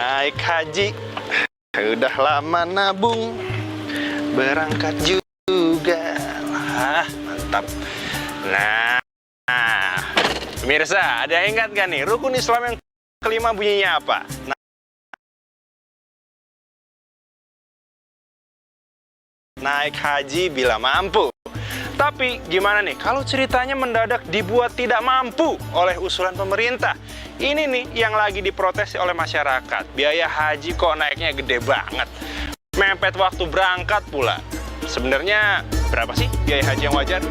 naik haji, udah lama nabung, berangkat juga. Mantap. Nah, pemirsa, ada yang ingat gak nih rukun Islam yang kelima bunyinya apa? Naik haji bila mampu. Tapi gimana nih kalau ceritanya mendadak dibuat tidak mampu oleh usulan pemerintah? Ini nih yang lagi diprotes oleh masyarakat. Biaya haji kok naiknya gede banget. Mepet waktu berangkat pula. Sebenarnya berapa sih biaya haji yang wajar?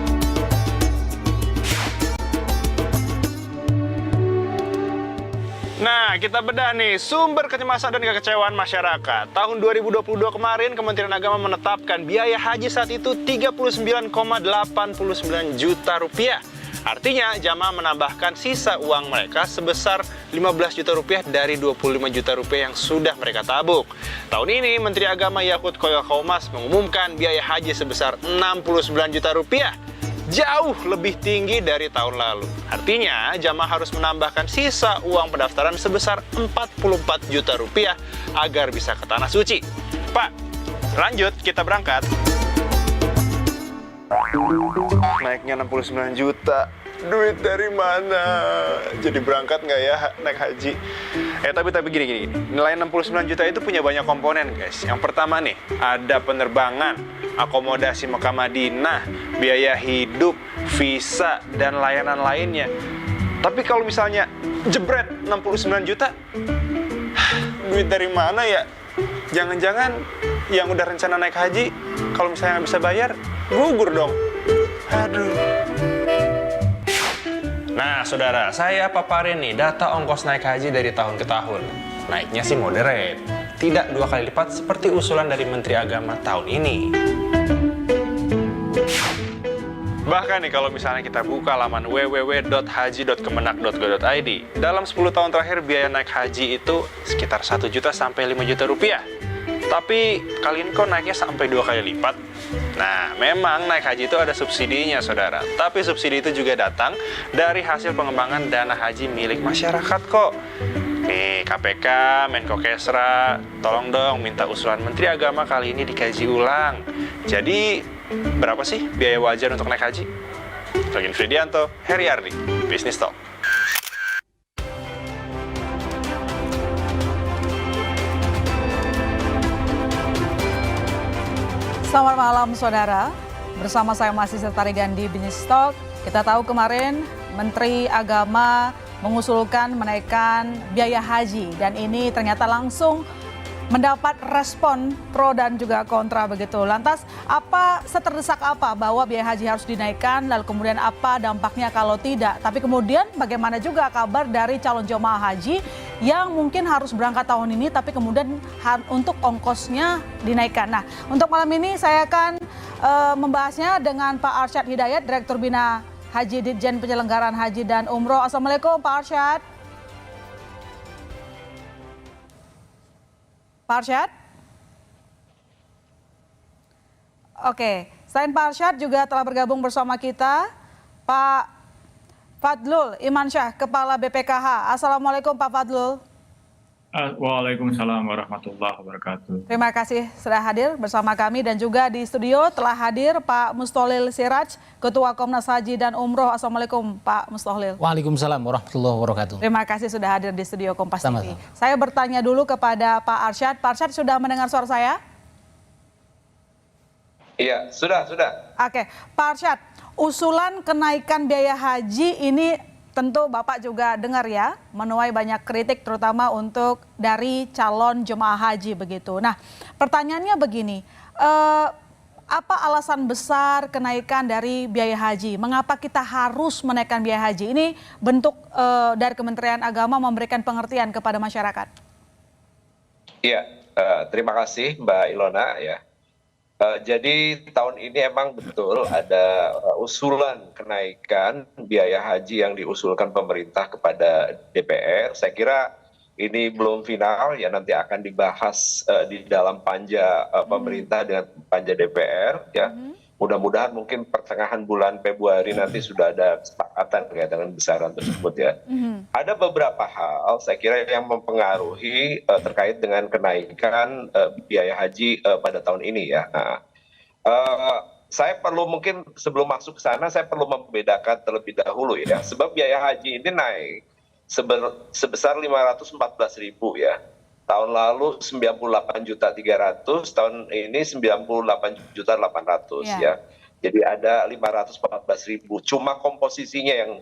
Nah, kita bedah nih sumber kecemasan dan kekecewaan masyarakat. Tahun 2022 kemarin, Kementerian Agama menetapkan biaya haji saat itu 39,89 juta rupiah. Artinya, jamaah menambahkan sisa uang mereka sebesar 15 juta rupiah dari 25 juta rupiah yang sudah mereka tabung. Tahun ini, Menteri Agama Yakut Khalil Qomas mengumumkan biaya haji sebesar 69 juta rupiah. Jauh lebih tinggi dari tahun lalu. Artinya, jamaah harus menambahkan sisa uang pendaftaran sebesar 44 juta rupiah agar bisa ke Tanah Suci. Pak, lanjut, kita berangkat. Naiknya 69 juta. Duit dari mana? Jadi berangkat nggak ya naik haji? Tapi gini. Nilai 69 juta itu punya banyak komponen, guys. Yang pertama nih, ada penerbangan, akomodasi Mekah Madinah, biaya hidup, visa, dan layanan lainnya. Tapi kalau misalnya jebret 69 juta, duit dari mana ya? Jangan-jangan yang udah rencana naik haji, kalau misalnya nggak bisa bayar, gugur dong. Aduh. Nah, saudara, saya paparin nih data ongkos naik haji dari tahun ke tahun. Naiknya sih moderate, tidak 2 kali lipat seperti usulan dari Menteri Agama tahun ini. Bahkan nih kalau misalnya kita buka laman www.haji.kemenak.go.id, dalam 10 tahun terakhir biaya naik haji itu sekitar 1 juta sampai 5 juta rupiah. Tapi kalian kok naiknya sampai 2 kali lipat? Nah, memang naik haji itu ada subsidinya, saudara. Tapi subsidi itu juga datang dari hasil pengembangan dana haji milik masyarakat kok. Nih, KPK, Menko Kesra, tolong dong minta usulan Menteri Agama kali ini dikaji ulang. Jadi, berapa sih biaya wajar untuk naik haji? Login Fridianto, Heri Ardi, Business Talk. Selamat malam saudara, bersama saya masih Setarigan di Business Talk. Kita tahu kemarin Menteri Agama mengusulkan menaikkan biaya haji dan ini ternyata langsung mendapat respon pro dan juga kontra begitu. Lantas seterdesak apa bahwa biaya haji harus dinaikkan, lalu kemudian apa dampaknya kalau tidak. Tapi kemudian bagaimana juga kabar dari calon jemaah haji yang mungkin harus berangkat tahun ini tapi kemudian untuk ongkosnya dinaikkan. Nah, untuk malam ini saya akan membahasnya dengan Pak Arsyad Hidayat, Direktur Bina Haji Ditjen Penyelenggaraan Haji dan Umroh. Assalamualaikum Pak Arsyad. Pak Arsyad? Oke, selain Pak Arsyad juga telah bergabung bersama kita Pak Fadlul Imansyah, Kepala BPKH. Assalamualaikum Pak Fadlul. Waalaikumsalam warahmatullahi wabarakatuh. Terima kasih sudah hadir bersama kami dan juga di studio telah hadir Pak Mustolil Siraj, Ketua Komnas Haji dan Umroh. Assalamualaikum Pak Mustolil. Waalaikumsalam warahmatullahi wabarakatuh. Terima kasih sudah hadir di studio Kompas TV. Saya bertanya dulu kepada Pak Arsyad. Pak Arsyad sudah mendengar suara saya? Iya, sudah. Oke, Pak Arsyad, usulan kenaikan biaya haji ini tentu Bapak juga dengar ya, menuai banyak kritik terutama untuk dari calon jemaah haji begitu. Nah, pertanyaannya begini, apa alasan besar kenaikan dari biaya haji? Mengapa kita harus menaikkan biaya haji? Ini bentuk dari Kementerian Agama memberikan pengertian kepada masyarakat. Iya, terima kasih Mbak Ilona ya. Jadi tahun ini emang betul ada usulan kenaikan biaya haji yang diusulkan pemerintah kepada DPR. Saya kira ini belum final ya, nanti akan dibahas di dalam panja pemerintah dengan panja DPR ya. mudah-mudahan mungkin pertengahan bulan Februari nanti sudah ada kesepakatan terkait dengan besaran tersebut ya. Ada beberapa hal saya kira yang mempengaruhi terkait dengan kenaikan biaya haji pada tahun ini ya. Nah, saya perlu mungkin sebelum masuk ke sana saya perlu membedakan terlebih dahulu ya, sebab biaya haji ini naik sebesar 514.000 ya. Tahun lalu 98.300.000, tahun ini 98.800.000 ya. Jadi ada 514.000. Cuma komposisinya yang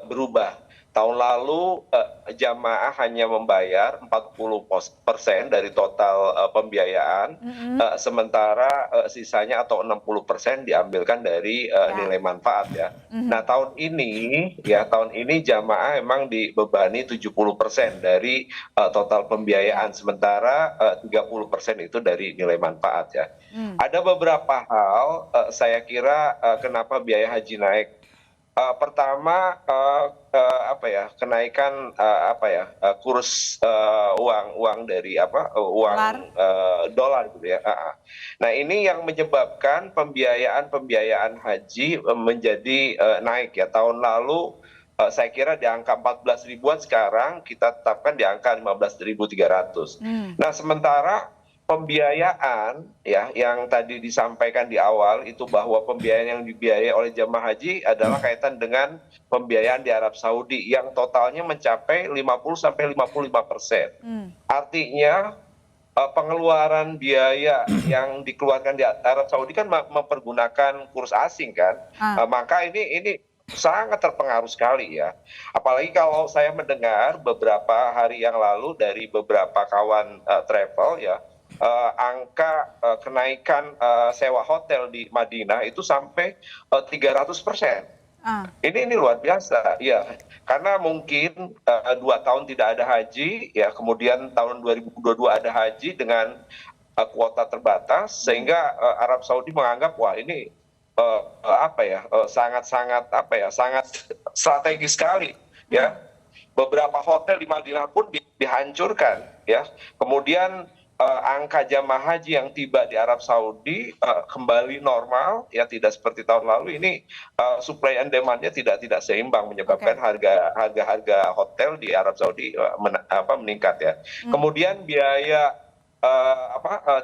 berubah. Tahun lalu jamaah hanya membayar 40% dari total pembiayaan, sementara sisanya atau 60% diambilkan dari nilai manfaat ya. Nah tahun ini jamaah memang dibebani 70% dari total pembiayaan, sementara 30% itu dari nilai manfaat ya. Ada beberapa hal saya kira kenapa biaya haji naik. Pertama kenaikan kurs uang dari uang dolar gitu ya. Nah ini yang menyebabkan pembiayaan haji menjadi naik ya. Tahun lalu saya kira di angka 14 ribuan, sekarang kita tetapkan di angka 15.300. Nah sementara pembiayaan ya yang tadi disampaikan di awal itu bahwa pembiayaan yang dibiayai oleh jamaah haji adalah kaitan dengan pembiayaan di Arab Saudi yang totalnya mencapai 50-55%. Artinya pengeluaran biaya yang dikeluarkan di Arab Saudi kan mempergunakan kurs asing kan, maka ini sangat terpengaruh sekali ya. Apalagi kalau saya mendengar beberapa hari yang lalu dari beberapa kawan travel ya, angka kenaikan sewa hotel di Madinah itu sampai 300%. Ini luar biasa ya, karena mungkin 2 tahun tidak ada haji ya, kemudian tahun 2022 ada haji dengan kuota terbatas, sehingga Arab Saudi menganggap wah ini sangat strategis sekali ya. Beberapa hotel di Madinah pun dihancurkan ya. Kemudian angka jamaah haji yang tiba di Arab Saudi kembali normal ya, tidak seperti tahun lalu. Ini supply and demand-nya tidak seimbang, menyebabkan harga hotel di Arab Saudi meningkat ya. Kemudian biaya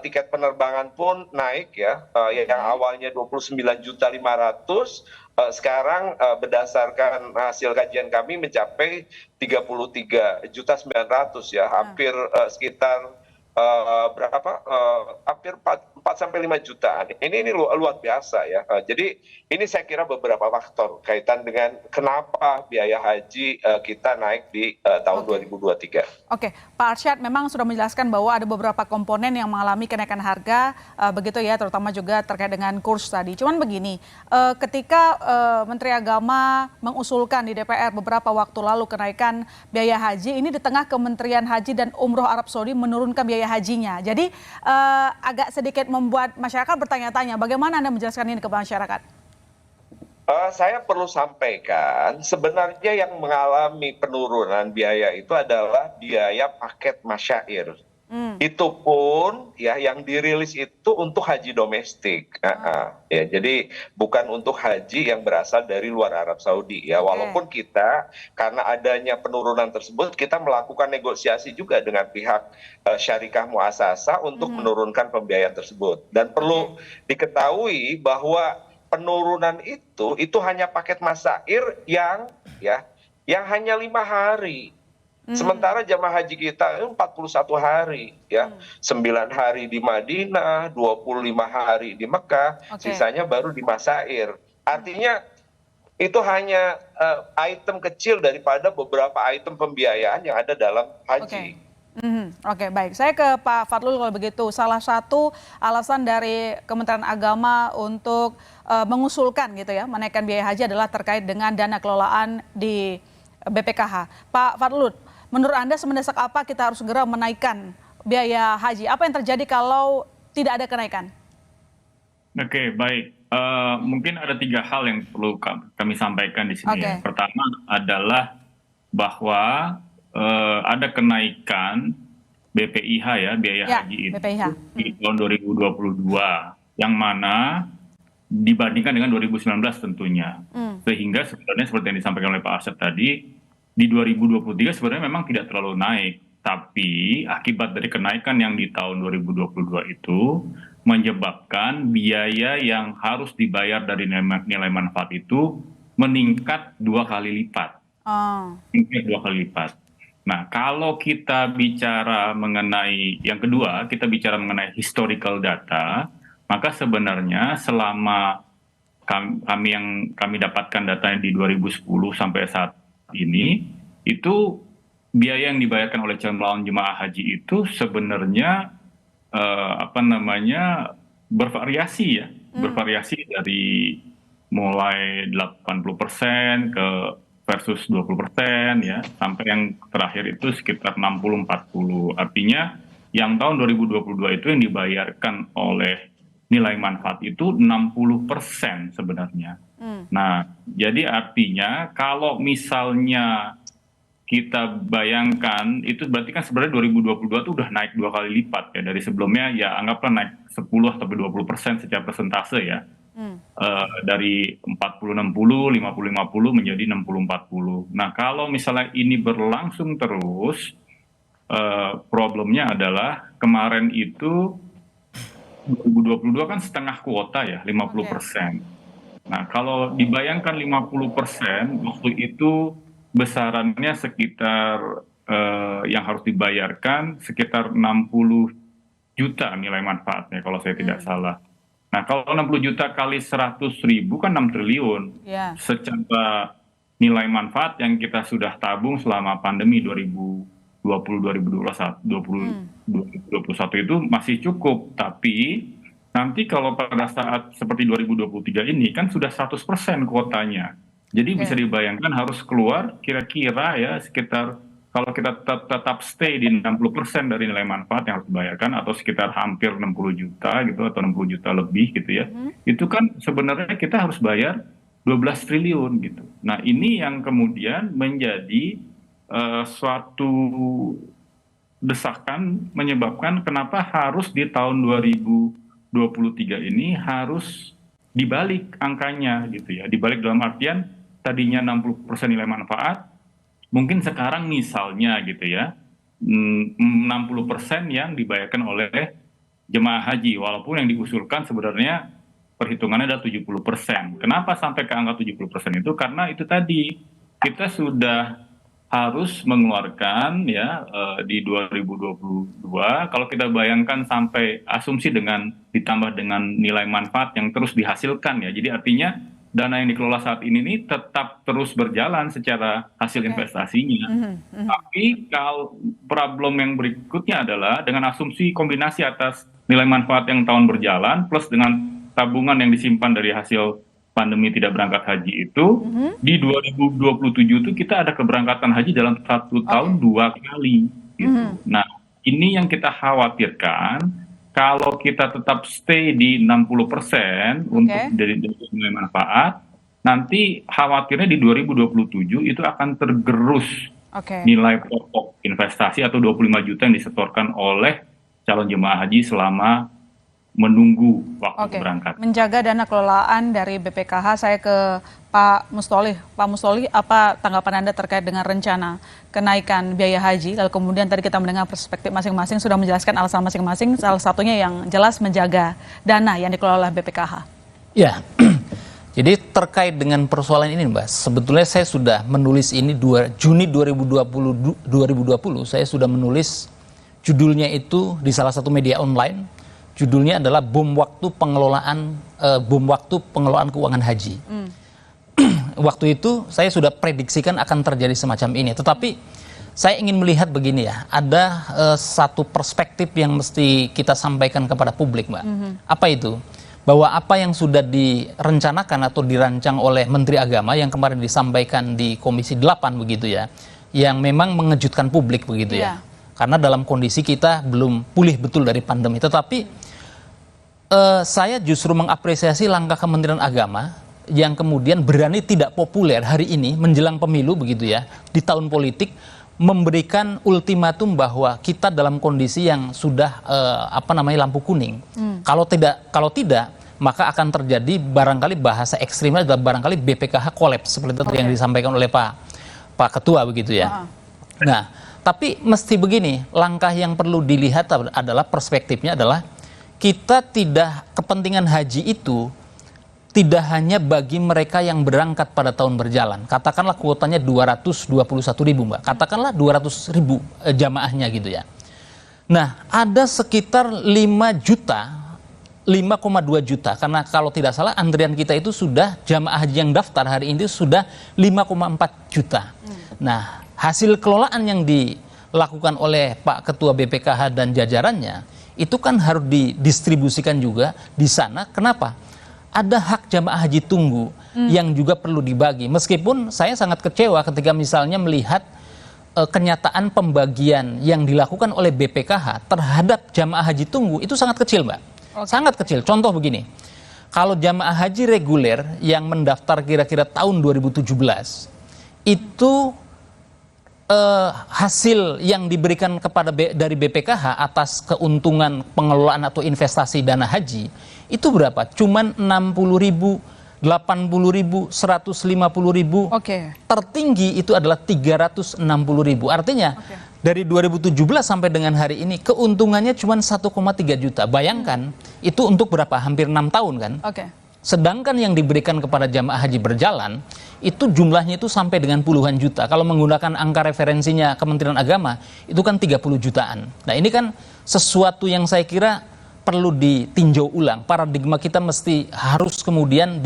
tiket penerbangan pun naik ya, yang awalnya 29.500.000 sekarang berdasarkan hasil kajian kami mencapai 33.900.000 ya, hampir sekitar hampir 4-5 jutaan. Ini luar biasa ya. Jadi ini saya kira beberapa faktor kaitan dengan kenapa biaya haji kita naik di tahun 2023. Oke, Pak Arsyad memang sudah menjelaskan bahwa ada beberapa komponen yang mengalami kenaikan harga, begitu ya, terutama juga terkait dengan kurs tadi. Cuman begini, ketika Menteri Agama mengusulkan di DPR beberapa waktu lalu kenaikan biaya haji, ini di tengah Kementerian Haji dan Umroh Arab Saudi menurunkan biaya hajinya. Jadi agak sedikit membuat masyarakat bertanya-tanya, bagaimana Anda menjelaskan ini ke masyarakat? Saya perlu sampaikan, sebenarnya yang mengalami penurunan biaya itu adalah biaya paket masyair. Itu pun ya yang dirilis itu untuk haji domestik. Ya, jadi bukan untuk haji yang berasal dari luar Arab Saudi ya. Walaupun kita karena adanya penurunan tersebut, kita melakukan negosiasi juga dengan pihak syarikah muasasah untuk menurunkan pembiayaan tersebut. Dan perlu diketahui bahwa penurunan itu hanya paket masyair yang hanya 5 hari. Sementara jamaah haji kita 41 hari ya, 9 hari di Madinah, 25 hari di Mekah, sisanya baru di masyair. Artinya itu hanya item kecil daripada beberapa item pembiayaan yang ada dalam haji. Oke, baik. Saya ke Pak Fadlul kalau begitu. Salah satu alasan dari Kementerian Agama untuk mengusulkan gitu ya, menaikkan biaya haji adalah terkait dengan dana kelolaan di BPKH. Pak Fadlul, menurut Anda semendesak apa kita harus segera menaikkan biaya haji? Apa yang terjadi kalau tidak ada kenaikan? Oke, baik. Mungkin ada 3 hal yang perlu kami sampaikan di sini. Ya. Pertama adalah bahwa ada kenaikan BPIH ya, biaya haji itu di tahun 2022, yang mana dibandingkan dengan 2019 tentunya. Sehingga sebenarnya seperti yang disampaikan oleh Pak Asep tadi, di 2023 sebenarnya memang tidak terlalu naik. Tapi akibat dari kenaikan yang di tahun 2022 itu menyebabkan biaya yang harus dibayar dari nilai manfaat itu meningkat 2 kali lipat. Meningkat 2 kali lipat. Nah, kalau kita bicara mengenai yang kedua, kita bicara mengenai historical data, maka sebenarnya selama kami dapatkan datanya di 2010 sampai saat ini, itu biaya yang dibayarkan oleh calon jemaah haji itu sebenarnya bervariasi ya, bervariasi dari mulai 80% ke versus 20% ya, sampai yang terakhir itu sekitar 60-40. Artinya yang tahun 2022 itu yang dibayarkan oleh nilai manfaat itu 60% sebenarnya. Nah, jadi artinya kalau misalnya kita bayangkan, itu berarti kan sebenarnya 2022 itu udah naik 2 kali lipat ya, dari sebelumnya ya anggaplah naik 10 atau 20% secara persentase ya. Dari 40-60, 50-50 menjadi 60-40. Nah, kalau misalnya ini berlangsung terus, problemnya adalah kemarin itu 2022 kan setengah kuota ya, 50%. Nah, kalau dibayangkan 50%, waktu itu besarannya sekitar yang harus dibayarkan sekitar 60 juta nilai manfaatnya kalau saya tidak salah. Nah, kalau 60 juta kali 100.000 kan 6 triliun. Secara nilai manfaat yang kita sudah tabung selama pandemi 2020-2021 itu masih cukup. Tapi nanti kalau pada saat seperti 2023 ini kan sudah 100% kuotanya. Jadi bisa dibayangkan harus keluar kira-kira ya sekitar, kalau kita tetap stay di 60% dari nilai manfaat yang harus dibayarkan, atau sekitar hampir 60 juta gitu, atau 60 juta lebih gitu ya, itu kan sebenarnya kita harus bayar 12 triliun gitu. Nah, ini yang kemudian menjadi suatu desakan menyebabkan kenapa harus di tahun 2023 ini harus dibalik angkanya gitu ya. Dibalik dalam artian tadinya 60% nilai manfaat, mungkin sekarang misalnya gitu ya, 60% yang dibayarkan oleh jemaah haji, walaupun yang diusulkan sebenarnya perhitungannya adalah 70%. Kenapa sampai ke angka 70% itu? Karena itu tadi, kita sudah harus mengeluarkan ya di 2022, kalau kita bayangkan sampai asumsi dengan ditambah dengan nilai manfaat yang terus dihasilkan ya, jadi artinya dana yang dikelola saat ini nih tetap terus berjalan secara hasil investasinya. Tapi kalau problem yang berikutnya adalah dengan asumsi kombinasi atas nilai manfaat yang tahun berjalan plus dengan tabungan yang disimpan dari hasil pandemi tidak berangkat haji itu, di 2027 itu kita ada keberangkatan haji dalam 1 tahun 2 kali. Gitu. Nah, ini yang kita khawatirkan. Kalau kita tetap stay di 60% untuk dari nilai manfaat, nanti khawatirnya di 2027 itu akan tergerus nilai pokok investasi atau 25 juta yang disetorkan oleh calon jemaah haji selama menunggu waktu berangkat. Menjaga dana kelolaan dari BPKH, saya ke Pak Mustolih. Pak Mustolih, apa tanggapan Anda terkait dengan rencana kenaikan biaya haji? Lalu kemudian tadi kita mendengar perspektif masing-masing, sudah menjelaskan alasan masing-masing, salah satunya yang jelas menjaga dana yang dikelola oleh BPKH. Ya, jadi terkait dengan persoalan ini Mbak, sebetulnya saya sudah menulis ini Juni 2020, saya sudah menulis judulnya itu di salah satu media online. Judulnya adalah bom waktu pengelolaan keuangan haji. Waktu itu saya sudah prediksikan akan terjadi semacam ini. Tetapi saya ingin melihat begini ya, ada satu perspektif yang mesti kita sampaikan kepada publik, Mbak. Apa itu? Bahwa apa yang sudah direncanakan atau dirancang oleh Menteri Agama yang kemarin disampaikan di Komisi 8 begitu ya, yang memang mengejutkan publik begitu ya. Karena dalam kondisi kita belum pulih betul dari pandemi. Tetapi saya justru mengapresiasi langkah Kementerian Agama yang kemudian berani tidak populer hari ini menjelang pemilu begitu ya, di tahun politik, memberikan ultimatum bahwa kita dalam kondisi yang sudah lampu kuning. Kalau tidak maka akan terjadi barangkali bahasa ekstrimnya adalah barangkali BPKH kolaps seperti itu yang disampaikan oleh Pak Ketua begitu ya. Nah, tapi mesti begini, langkah yang perlu dilihat adalah perspektifnya adalah kita tidak, kepentingan haji itu tidak hanya bagi mereka yang berangkat pada tahun berjalan. Katakanlah kuotanya 221.000 Mbak. Katakanlah 200.000 jamaahnya gitu ya. Nah, ada sekitar 5,2 juta, karena kalau tidak salah antrian kita itu sudah jamaah haji yang daftar hari ini sudah 5,4 juta. Nah, hasil kelolaan yang dilakukan oleh Pak Ketua BPKH dan jajarannya itu kan harus didistribusikan juga di sana. Kenapa? Ada hak jamaah haji tunggu yang juga perlu dibagi. Meskipun saya sangat kecewa ketika misalnya melihat kenyataan pembagian yang dilakukan oleh BPKH terhadap jamaah haji tunggu itu sangat kecil, Mbak. Sangat kecil. Contoh begini, kalau jamaah haji reguler yang mendaftar kira-kira tahun 2017 itu hasil yang diberikan kepada dari BPKH atas keuntungan pengelolaan atau investasi dana haji itu berapa? Cuman 60.000, 80.000, 150.000. Tertinggi itu adalah 360.000. Artinya dari 2017 sampai dengan hari ini keuntungannya cuma 1,3 juta. Bayangkan itu untuk berapa? Hampir 6 tahun kan? Sedangkan yang diberikan kepada jamaah haji berjalan itu jumlahnya itu sampai dengan puluhan juta. Kalau menggunakan angka referensinya Kementerian Agama itu kan 30 jutaan. Nah, ini kan sesuatu yang saya kira perlu ditinjau ulang. Paradigma kita mesti harus kemudian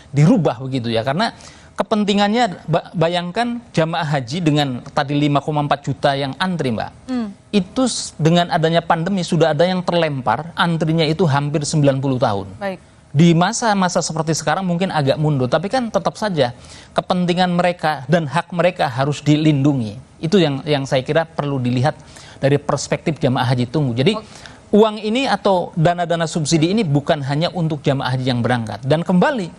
dirubah begitu ya. Karena kepentingannya, bayangkan jamaah haji dengan tadi 5,4 juta yang antri, Mbak. Itu dengan adanya pandemi sudah ada yang terlempar, antrinya itu hampir 90 tahun. Di masa-masa seperti sekarang mungkin agak mundur, tapi kan tetap saja kepentingan mereka dan hak mereka harus dilindungi. Itu yang saya kira perlu dilihat dari perspektif jamaah haji tunggu. Jadi uang ini atau dana-dana subsidi ini bukan hanya untuk jamaah haji yang berangkat. Dan kembali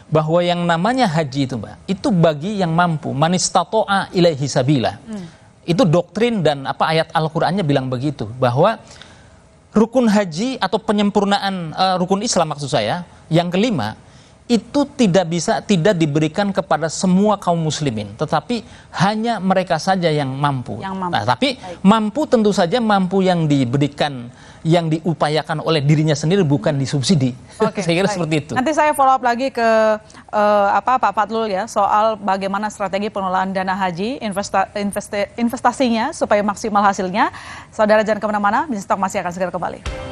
bahwa yang namanya haji itu, Mbak, itu bagi yang mampu. Man istata'a ilaihi sabila. Itu doktrin dan ayat Al-Qur'annya bilang begitu, bahwa rukun haji atau penyempurnaan rukun Islam maksud saya yang kelima itu tidak diberikan kepada semua kaum muslimin, tetapi hanya mereka saja yang mampu. Nah, tapi mampu tentu saja mampu yang diberikan, yang diupayakan oleh dirinya sendiri, bukan disubsidi. Saya kira seperti itu. Nanti saya follow up lagi ke Pak Fatlul ya, soal bagaimana strategi pengelolaan dana haji, investasinya supaya maksimal hasilnya. Saudara jangan kemana-mana, BizTalk masih akan segera kembali.